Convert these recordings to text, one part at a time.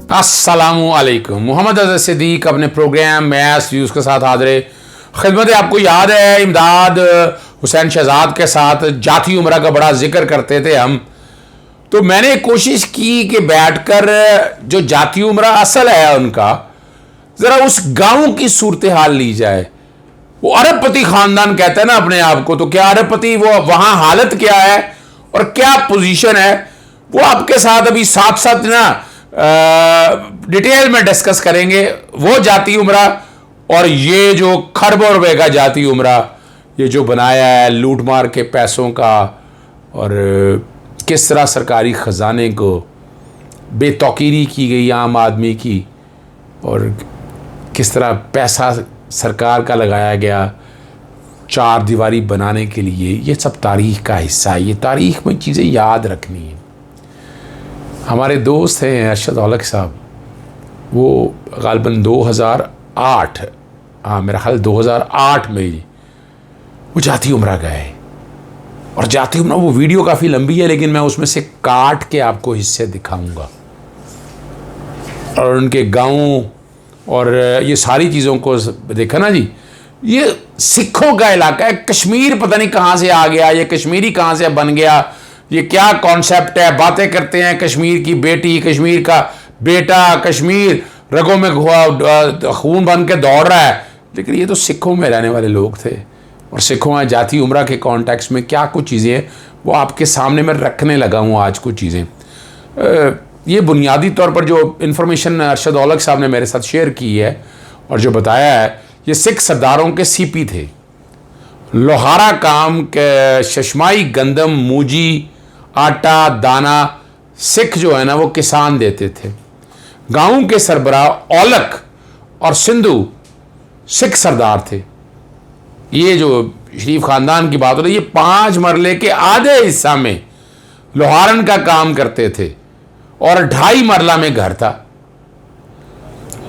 अस्सलामुअलैकुम। मोहम्मद अज़हर सिद्दीक अपने programme maths views के साथ हाजिर खिदमत। आपको याद है इमदाद हुसैन शहजाद के साथ जाती उम्रा का बड़ा जिक्र करते थे हम, तो मैंने कोशिश की कि बैठकर जो जाती उम्रा असल है उनका ज़रा उस गांव की सूरत हाल ली जाए। वो अरबपति ख़ानदान कहते हैं ना अपने आप को, तो क्या अरबपति वो वहाँ हालत क्या है और क्या पोजीशन है, वो आपके साथ अभी साथ साथ ना डिटेल में डिस्कस करेंगे। वो जाती उम्रा और ये जो खरबों रुपए का जाती उम्रा ये जो बनाया है लूट मार के पैसों का, और किस तरह सरकारी ख़जाने को बेतौकीरी की गई आम आदमी की, और किस तरह पैसा सरकार का लगाया गया चार दीवारी बनाने के लिए। ये सब तारीख़ का हिस्सा है, ये तारीख़ में चीज़ें याद रखनी है। हमारे दोस्त हैं अरशद औलख साहब, वो ग़ालिबन 2008 मेरा ख्याल 2008 में वो जाती उम्रा गए। और जाती उम्रा वो वीडियो काफ़ी लंबी है, लेकिन मैं उसमें से काट के आपको हिस्से दिखाऊंगा, और उनके गाँव और ये सारी चीज़ों को देखा ना जी। ये सिखों का इलाका है, कश्मीर पता नहीं कहाँ से आ गया, ये कश्मीरी कहाँ से बन गया, ये क्या कॉन्सेप्ट है। बातें करते हैं कश्मीर की बेटी, कश्मीर का बेटा, कश्मीर रगों में खून बन के दौड़ रहा है, लेकिन ये तो सिखों में रहने वाले लोग थे। और सिखों में जाती उम्रा के कॉन्टेक्स्ट में क्या कुछ चीज़ें हैं वो आपके सामने मैं रखने लगा हूँ आज कुछ चीज़ें। ये बुनियादी तौर पर जो इन्फॉर्मेशन अरशद औलख साहब ने मेरे साथ शेयर की है और जो बताया है, ये सिख सरदारों के सीपी थे। लोहारा काम के शशमाई गंदम मूजी आटा दाना सिख जो है ना वो किसान देते थे। गाँव के सरबराह औलख और सिंधु सिख सरदार थे। ये जो शरीफ ख़ानदान की बात हो रही है, ये 5 मरले के आधे हिस्सा में लोहारन का काम करते थे और 2.5 मरला में घर था।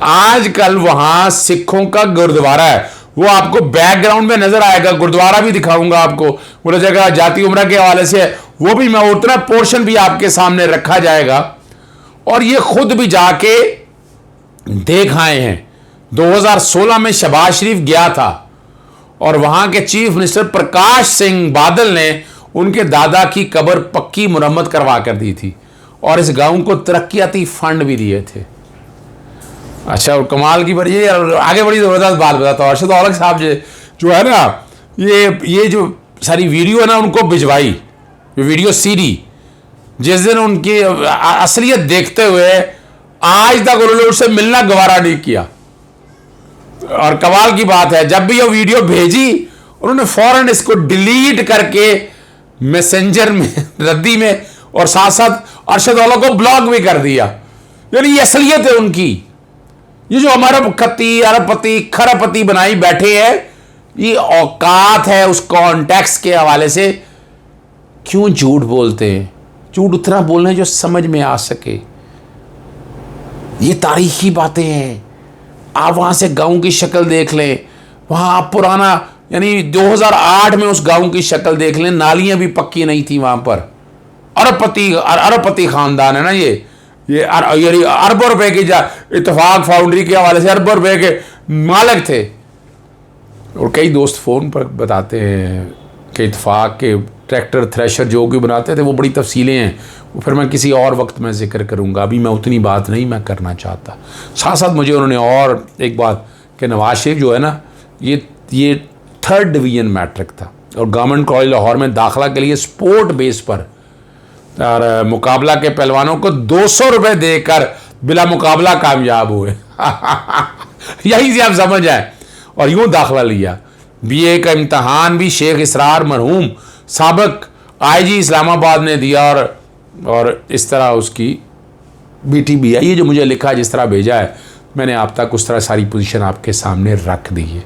आजकल वहां सिखों का गुरुद्वारा है, वो आपको बैकग्राउंड में नजर आएगा, गुरुद्वारा भी दिखाऊंगा आपको। वो जगह जाती उम्रा के हवाले से वो भी मैं उतना पोर्शन भी आपके सामने रखा जाएगा। और ये खुद भी जाके देख आए हैं। 2016 में शहबाज शरीफ गया था और वहां के चीफ मिनिस्टर प्रकाश सिंह बादल ने उनके दादा की कब्र पक्की मुरम्मत करवा कर दी थी और इस गांव को तरक्याती फंड भी दिए थे। अच्छा, और कमाल की बड़ी आगे बड़ी ज़बरदस्त बात बताता हूँ। अरशद औलख साहब जो है ना, ये जो सारी वीडियो है ना उनको भिजवाई, वीडियो सीडी, जिस दिन उनकी असलियत देखते हुए आज तक उन्होंने उससे मिलना गवारा नहीं किया। और कमाल की बात है, जब भी ये वीडियो भेजी उन्होंने फौरन इसको डिलीट करके मैसेंजर में रद्दी में और साथ साथ अरशद औलख को ब्लॉक भी कर दिया। यानी ये असलियत है उनकी। ये जो हमारा खत्ती अरबपति खरबपति बनाई बैठे हैं, ये औकात है उस कॉन्टेक्स्ट के हवाले से। क्यों झूठ बोलते हैं? झूठ उतना बोलना जो समझ में आ सके। ये तारीखी बातें हैं। आप वहां से गांव की शक्ल देख लें, वहां आप पुराना यानी 2008 में उस गांव की शक्ल देख लें, नालियां भी पक्की नहीं थी वहां पर। अरबपति खानदान है ना ये अरबों रुपए की इत्तेफाक फाउंड्री के हवाले से अरबों रुपए के मालिक थे। और कई दोस्त फ़ोन पर बताते हैं कि इत्तेफाक के ट्रैक्टर थ्रेशर जो भी बनाते थे वो बड़ी तफसीलें हैं, वो फिर मैं किसी और वक्त में जिक्र करूँगा। अभी मैं उतनी बात नहीं मैं करना चाहता। साथ साथ मुझे उन्होंने और एक बात कि नवाज शरीफ जो है ना, ये 3rd डिवीज़न मैट्रिक था और गवर्नमेंट कॉलेज लाहौर में दाखिला के लिए स्पोर्ट बेस पर और मुकाबला के पहलवानों को 200 रुपये देकर बिला मुकाबला कामयाब हुए। यही से आप समझ आए। और यूँ दाखिला लिया। बीए का इम्तहान भी शेख इसरार मरहूम साबिक आईजी इस्लामाबाद ने दिया और इस तरह उसकी BTB है। ये जो मुझे लिखा जिस तरह भेजा है, मैंने आप तक उस तरह सारी पोजीशन आपके सामने रख दी है।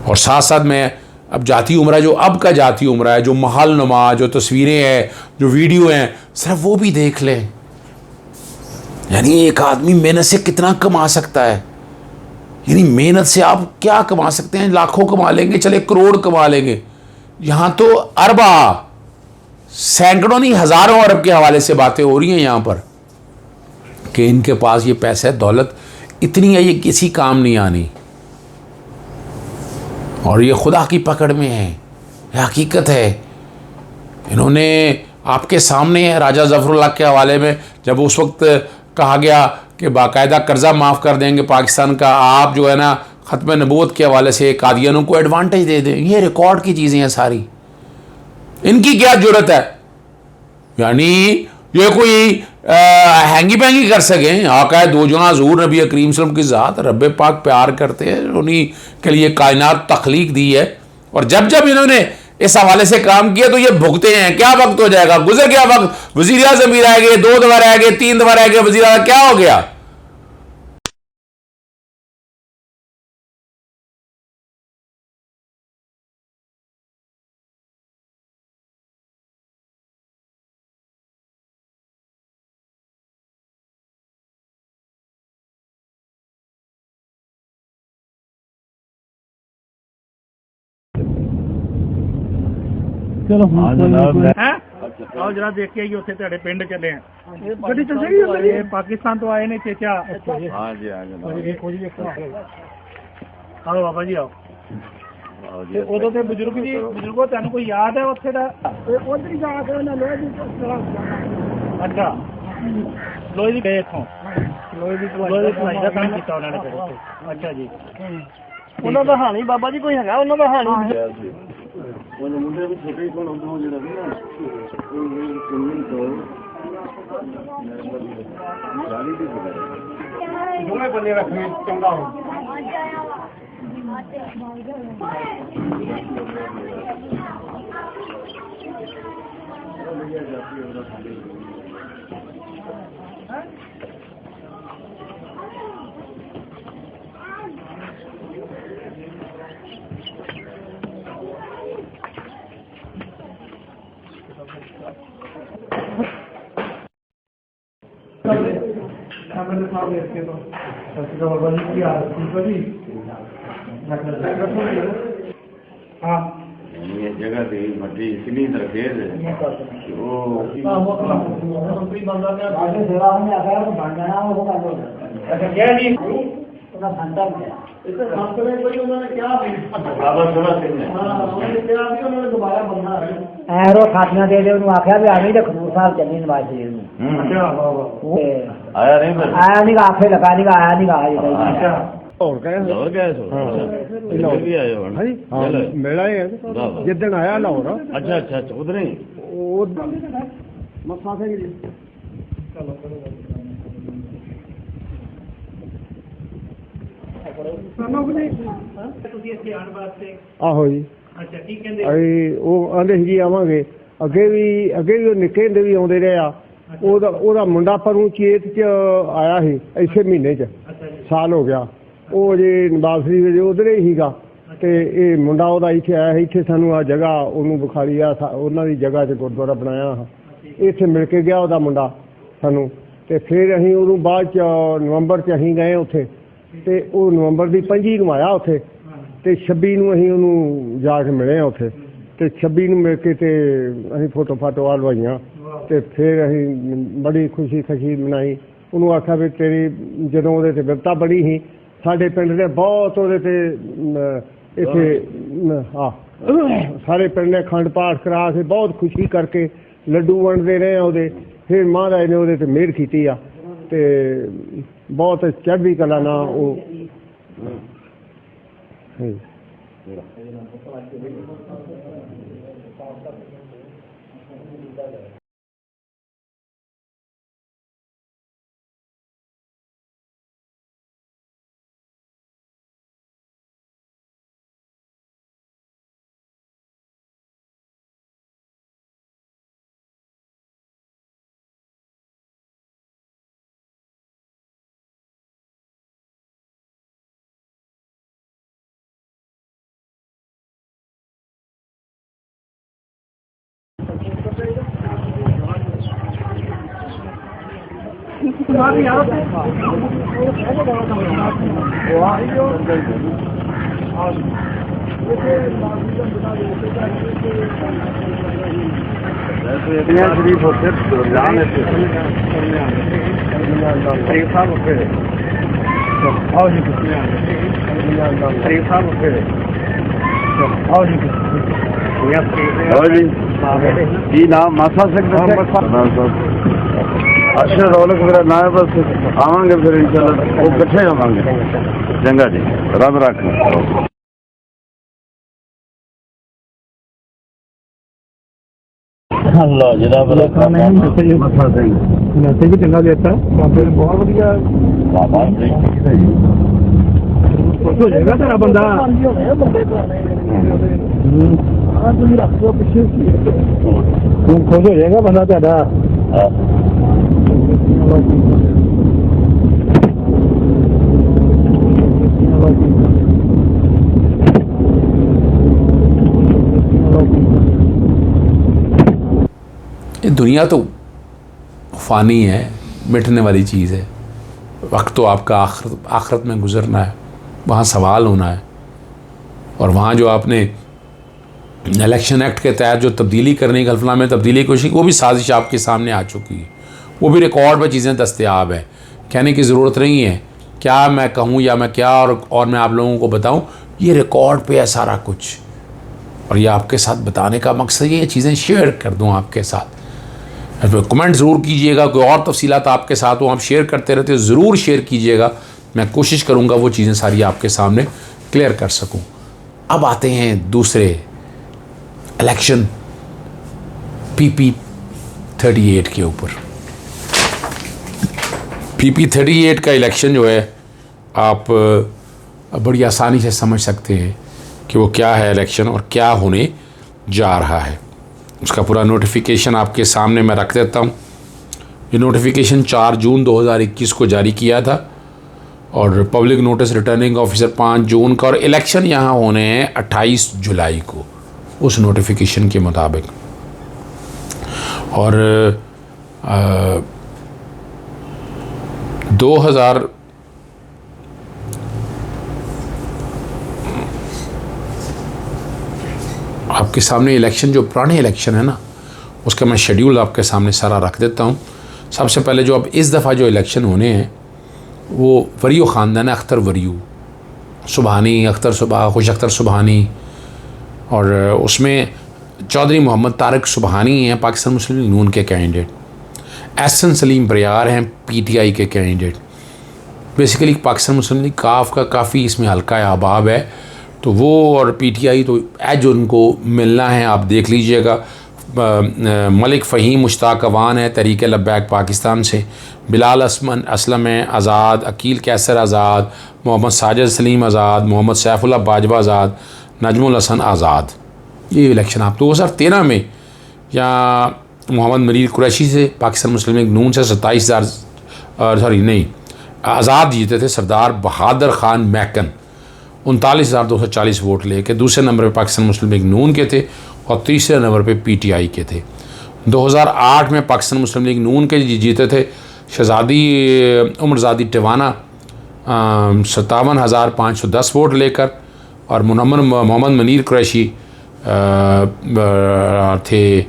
और साथ साथ मैं अब जाती उम्रा जो अब का जाती उम्रा है, जो महल नुमा जो तस्वीरें हैं, जो वीडियो हैं, सिर्फ वो भी देख लें। यानी एक आदमी मेहनत से कितना कमा सकता है। यानी मेहनत से आप क्या कमा सकते हैं? लाखों कमा लेंगे, चले करोड़ कमा लेंगे। यहाँ तो अरबा, सैकड़ों नहीं हज़ारों अरब के हवाले से बातें हो रही हैं यहाँ पर। कि इनके पास ये पैसे दौलत इतनी है, ये किसी काम नहीं आनी, और ये खुदा की पकड़ में है, ये हकीकत है। इन्होंने आपके सामने है राजा ज़फ़रुल्लाह के हवाले में, जब उस वक्त कहा गया कि बाकायदा कर्जा माफ़ कर देंगे पाकिस्तान का, आप जो है ना ख़त्म नबूवत के हवाले से कादियानों को एडवांटेज दे दें। ये रिकॉर्ड की चीज़ें हैं सारी, इनकी क्या जरूरत है? यानी ये कोई हैंगी पैंगी कर सकें? आका दो जहां हज़ूर नबी करीम सल्लल्लाहु अलैहि वसल्लम की ज़ात रब पाक प्यार करते हैं, उन्हीं के लिए कायनात तख्लीक दी है, और जब जब इन्होंने इस हवाले से काम किया तो ये भुगते हैं। क्या वक्त हो जाएगा, गुजर गया वक्त, वज़ीर आज़म भी रह गए, 2 दफा रह गए, 3 दफा रह गए वज़ीर आज़म, क्या हो गया? चलो हाँ जनाब हैं आओ जरा देख के आइए, उत्थे तेरे पिंड चले हैं गड्डी चल जाएगी। ये पाकिस्तान तो आए ने चेचा। हाँ जी हाँ जनाब आओ बाबा जी आओ। ਤੇ ਉਦੋਂ ਤੇ ਬਜ਼ੁਰਗ ਜੀ, ਬਜ਼ੁਰਗੋ ਤੁਹਾਨੂੰ ਕੋਈ ਯਾਦ ਹੈ ਉੱਥੇ ਦਾ? ਉਧਰ ਹੀ ਜਾ ਕੇ ਉਹਨਾਂ ਲੋਹੇ ਦੀ ਅੱਛਾ ਲੋਹੇ ਦੀ ਗਏ ਇੱਥੋਂ ਲੋਹੇ ਦੀ ਭਲਾਈ ਦਾ ਕੰਮ ਕੀਤਾ ਉਹਨਾਂ ਨੇ ਫਿਰ ਉੱਥੇ। ਅੱਛਾ ਜੀ, ਉਹਨਾਂ ਦਾ ਹਾਣੀ ਬਾਬਾ ਜੀ ਕੋਈ ਹੈਗਾ ਉਹਨਾਂ ਦਾ ਹਾਣੀ? ਉਹ ਮੁੰਡੇ ਵੀ ਛੋਟੇ ਹੀ ਕੋਣ ਉਦੋਂ ਜਿਹੜਾ ਸੀ ਨਾ ਉਹ ਕੁੰਨੀ ਤੋਂ ਗਾਲੀ ਦੀ ਬਗਾੜੀ ਦੋਵੇਂ ਬੰਦੇ ਰੱਖਣੇ ਚੰਗਾ ਹੋ। हाँ ये जगह थी मट्टी इतनी तरकेज है कि वो क्या जी बाबा थोड़ा सिंह है ਐਰੋ ਖਾਤੀਆਂ ਦੇ ਦੇ ਉਹਨੂੰ ਆਖਿਆ ਵੀ ਆਵੀਂ ਤੇ ਖਡੂਰ ਸਾਹਿਬ ਚੱਲੀ ਨਵਾਜ਼ ਸ਼ਰੀਫ ਨੂੰ। आया नहीं फिर ਆਇਆ ਨਹੀਂ ਆਖੇ ਲਗਾ ਨਹੀਂ ਆਇਆ ਨਹੀਂ ਗਾ अच्छा और गए सो लाहौर भी आए हो हाँ जी हाँ मेला ही है जिस आया लाहौर अच्छा अच्छा अच्छा उधर ही मसा से ਤੁਸੀਂ ਇੱਥੇ ਆਉਣ ਵਾਸਤੇ आहो जी ਅੱਛਾ ਕੀ ਕਹਿੰਦੇ? ਅਸੀਂ ਉਹ ਆਂਦੇ ਸੀ ਜੀ ਆਵਾਂਗੇ ਅੱਗੇ ਵੀ ਉਹ ਨਿੱਕੇ ਹੁੰਦੇ ਵੀ ਆਉਂਦੇ ਰਹੇ ਆ। ਉਹਦਾ ਮੁੰਡਾ ਪਰੂ ਚੇਤ ਚ ਆਇਆ ਸੀ ਇਸੇ ਮਹੀਨੇ ਚ, ਅੱਛਾ ਜੀ ਸਾਲ ਹੋ ਗਿਆ। ਉਹ ਜੇ ਨਵਾਜ਼ ਸ਼ਰੀਫ ਦੇ ਉਧਰ ਹੀ ਸੀਗਾ ਤੇ ਇਹ ਮੁੰਡਾ ਉਹਦਾ ਇੱਥੇ ਆਇਆ ਸੀ। ਇੱਥੇ ਸਾਨੂੰ ਆ ਜਗ੍ਹਾ ਉਹਨੂੰ ਵਿਖਾਲੀ ਆ, ਉਹਨਾਂ ਦੀ ਜਗ੍ਹਾ 'ਚ ਗੁਰਦੁਆਰਾ ਬਣਾਇਆ। ਇੱਥੇ ਮਿਲ ਕੇ ਗਿਆ ਉਹਦਾ ਮੁੰਡਾ ਸਾਨੂੰ, ਤੇ ਫਿਰ ਅਸੀਂ ਉਹਨੂੰ ਬਾਅਦ 'ਚ ਨਵੰਬਰ 'ਚ ਅਸੀਂ ਗਏ ਉੱਥੇ, ਤੇ ਉਹ ਨਵੰਬਰ ਦੀ 25 ਨੂੰ ਆਇਆ ਉੱਥੇ, ਤੇ 26 ਨੂੰ ਅਸੀਂ ਉਹਨੂੰ ਜਾ ਕੇ ਮਿਲੇ ਆ ਉੱਥੇ, ਤੇ 26 ਨੂੰ ਮਿਲ ਕੇ ਤੇ ਅਸੀਂ ਫੋਟੋ ਫਾਟੋ ਆ ਲਵਾਈਆਂ, ਤੇ ਫਿਰ ਅਸੀਂ ਬੜੀ ਖੁਸ਼ੀ ਮਨਾਈ। ਉਹਨੂੰ ਆਖਿਆ ਵੀ ਤੇਰੀ ਜਦੋਂ ਉਹਦੇ ਤੇ ਬਿਪਤਾ ਬੜੀ ਸੀ, ਸਾਡੇ ਪਿੰਡ ਦੇ ਬਹੁਤ ਉਹਦੇ ਤੇ ਇੱਥੇ ਸਾਰੇ ਪਿੰਡ ਨੇ ਅਖੰਡ ਪਾਠ ਕਰਾ ਕੇ ਬਹੁਤ ਖੁਸ਼ੀ ਕਰਕੇ ਲੱਡੂ ਵੰਡਦੇ ਰਹੇ ਆ ਉਹਦੇ। ਫਿਰ ਮਹਾਰਾਜ ਨੇ ਉਹਦੇ ਤੇ ਮਿਹਰ ਕੀਤੀ ਆ, ਤੇ ਬਹੁਤ ਚੜ੍ਹਦੀ ਕਲਾ ਨਾਲ ਉਹ शरीफ होते जान शरीफ साहब होते आओ जी शरीफ साहब होते आओ जी जी नाम मासा सिंह अच्छा रौनक मेरा नाम है बस आवांगे फिर इंशाल्लाह वो कट्ठे आवांगे चंगा जी रब रख अल्लाह जनाब मैसेज भी चंगा देता है बाबे ने बहुत बढ़िया खुश हो जाएगा तेरा बंदा खुश हो जाएगा बंदा तेरा ये दुनिया तो फ़ानी है, मिटने वाली चीज़ है। वक्त तो आपका आखिरत में गुजरना है, वहाँ सवाल होना है। और वहाँ जो आपने इलेक्शन एक्ट के तहत जो तब्दीली करने की गलफना में तब्दीली की कोशिश, वो भी साजिश आपके सामने आ चुकी है। वो भी रिकॉर्ड में चीज़ें दस्तयाब है, कहने की ज़रूरत नहीं है क्या मैं कहूँ या मैं क्या और मैं आप लोगों को बताऊँ। ये रिकॉर्ड पे है सारा कुछ, और ये आपके साथ बताने का मकसद ये चीज़ें शेयर कर दूँ आपके साथ। कमेंट ज़रूर कीजिएगा, कोई और तफसीलात आपके साथ हो, आप शेयर करते रहते हो, ज़रूर शेयर कीजिएगा। मैं कोशिश करूँगा वो चीज़ें सारी आपके सामने क्लियर कर सकूँ। अब आते हैं दूसरे इलेक्शन PP38 के ऊपर। PP38 का इलेक्शन जो है आप बड़ी आसानी से समझ सकते हैं कि वो क्या है इलेक्शन और क्या होने जा रहा है। उसका पूरा नोटिफिकेशन आपके सामने मैं रख देता हूँ। ये नोटिफिकेशन 4 जून 2021 को जारी किया था और पब्लिक नोटिस रिटर्निंग ऑफिसर 5 जून का, और इलेक्शन यहाँ होने हैं 28 जुलाई को उस नोटिफिकेशन के मुताबिक। और 2000 आपके सामने इलेक्शन जो पुराने इलेक्शन है ना, उसका मैं शेड्यूल आपके सामने सारा रख देता हूँ। सबसे पहले जो अब इस दफ़ा जो इलेक्शन होने हैं वो वरियो ख़ानदान है, अख्तर वरियो सुबहानी, अख्तर सुबहा, खुश अख्तर सुबहानी, और उसमें चौधरी मोहम्मद तारिक सुबहानी हैं पाकिस्तान मुस्लिम लीग नून के कैंडिडेट, एहसन सलीम बरियार हैं PTI के candidate. Basically Pakistan Muslim league काफ का काफ़ी इसमें हल्का अहबाब है, तो वो और PTI तो एज उनको मिलना है, आप देख लीजिएगा। मलिक फ़हीम मुश्ताक अवान है तहरीक लब्बैक पाकिस्तान से, बिलाल असलम है आज़ाद, अकील कैसर आज़ाद, मोहम्मद साजिद सलीम आज़ाद, मोहम्मद सैफुल्लाह बाजवा आज़ाद, नजमुल हसन आज़ाद। ये इलेक्शन आप 2013 में या मोहम्मद मनीर कुरैशी से पाकिस्तान मुस्लिम लीग नून से 27,000 आज़ाद जीते थे। सरदार बहादुर ख़ान मैकन 39,240 वोट लेके दूसरे नंबर पे पाकिस्तान मुस्लिम लीग नून के थे और तीसरे नंबर पे PTI के थे। 2008 में पाकिस्तान मुस्लिम लीग नून के जीते थे शहजादी उमरजादी टिवाना 57,510 वोट लेकर, और मोहम्मद मनीर कुरैशी थे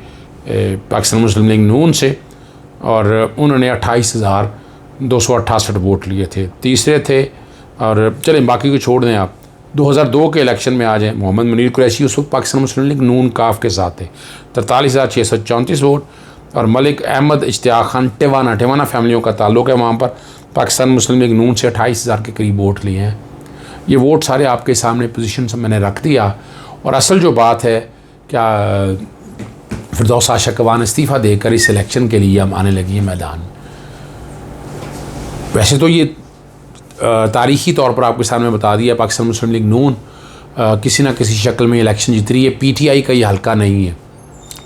पाकिस्तान मुस्लिम लीग नून से, और उन्होंने 28,268 वोट लिए थे, तीसरे थे। और चलें बाकी को छोड़ दें आप। 2002 के इलेक्शन में आ जाएँ, मोहम्मद मनीर कुरैशी उस वक्त पाकिस्तान मुस्लिम लीग नून काफ के साथ थे, 43,634 वोट, और मलिक अहमद इश्तियाक खान टिवाना फैमिलियों का ताल्लुक़ है वहाँ पर, पाकिस्तान मुस्लिम लीग नून से 28,000 के करीब वोट लिए हैं। ये वोट सारे आपके सामने पोजीशन से मैंने रख दिया। और असल जो बात है क्या, फिरदौस आशा अवान इस्तीफ़ा देकर इस इलेक्शन के लिए हम आने लगी है मैदान। वैसे तो ये तारीख़ी तौर पर आपके सामने बता दिया पाकिस्तान मुस्लिम लीग नून किसी न किसी शक्ल में इलेक्शन जीत रही है। PTI का ये हल्का नहीं है,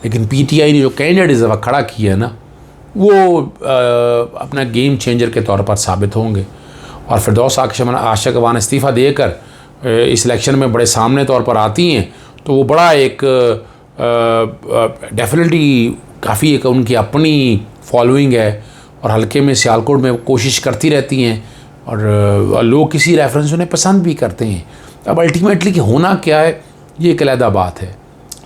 लेकिन PTI ने जो कैंडिडेट इस दफ़ा खड़ा किया है ना, वो अपना गेम चेंजर के तौर पर साबित होंगे। और फिरदौस आशा अवान इस्तीफ़ा देकर इस इलेक्शन में बड़े सामने तौर पर आती हैं, तो वो बड़ा एक डेफिनेटली काफ़ी एक उनकी अपनी फॉलोइंग है, और हल्के में सियालकोट में कोशिश करती रहती हैं, और लोग किसी रेफरेंस उन्हें पसंद भी करते हैं। अब अल्टीमेटली कि होना क्या है ये एक अलहदा बात है,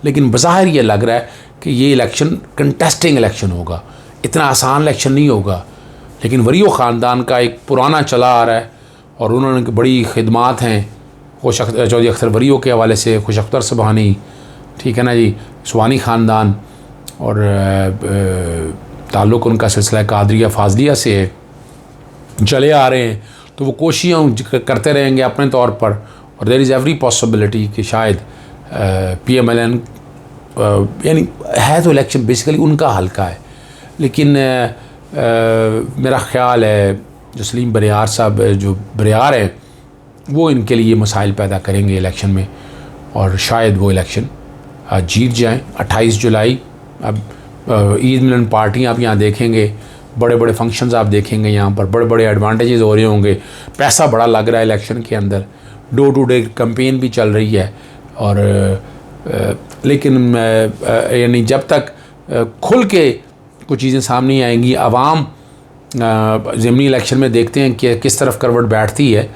लेकिन बज़ाहिर ये लग रहा है कि ये इलेक्शन कंटेस्टिंग इलेक्शन होगा, इतना आसान इलेक्शन नहीं होगा। लेकिन वरीओ ख़ानदान का एक पुराना चला आ रहा है और उन्होंने बड़ी खिदमात हैं चौधरी अख्तर वरीओ के हवाले से, खुश अख्तर सुबहानी, ठीक है ना जी, सुबहानी ख़ानदान, और ताल्लुक़ उनका सिलसिला कादरिया फाजलिया से है, चले आ रहे हैं। तो वो कोशिशें करते रहेंगे अपने तौर पर, और देयर इज़ एवरी पॉसिबिलिटी कि शायद PMLN यानी है तो इलेक्शन बेसिकली उनका हल्का है, लेकिन मेरा ख़्याल है जो सलीम बरियार साहब जो बरियार हैं वो इनके लिए मसाइल पैदा करेंगे इलेक्शन में, और शायद वो इलेक्शन जीत जाएं। 28 जुलाई अब ईद मिलन पार्टियाँ आप यहाँ देखेंगे, बड़े बड़े फंक्शंस आप देखेंगे, यहाँ पर बड़े बड़े एडवांटेजेस हो रहे होंगे, पैसा बड़ा लग रहा है इलेक्शन के अंदर, डोर टू डोर कैंपेन भी चल रही है। और लेकिन यानी जब तक खुल के कुछ चीज़ें सामने आएंगी, आवाम ज़िमनी इलेक्शन में देखते हैं कि किस तरफ करवट बैठती है।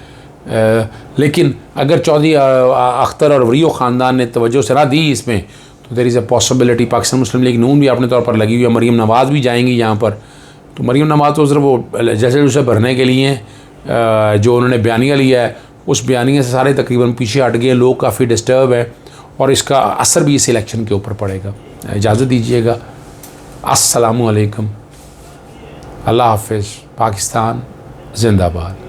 लेकिन अगर चौधरी अख्तर और वरीओ ख़ानदान ने तवज्जो से ना दी इसमें, तो there is a possibility Pakistan Muslim League Noon भी अपने तौर पर लगी हुई है, मरीम नवाज़ भी जाएंगी यहाँ पर। तो मरीम नवाज़ तो सिर्फ वो जैसे उसे भरने के लिए जो उन्होंने बयानिया लिया है, उस बयानिया से सारे तकरीबन पीछे हट गए, लोग काफ़ी डिस्टर्ब है, और इसका असर भी इस इलेक्शन के ऊपर पड़ेगा। इजाज़त दीजिएगा, अस्सलामु अलैकुम, अल्लाह हाफ़िज़, पाकिस्तान जिंदाबाद।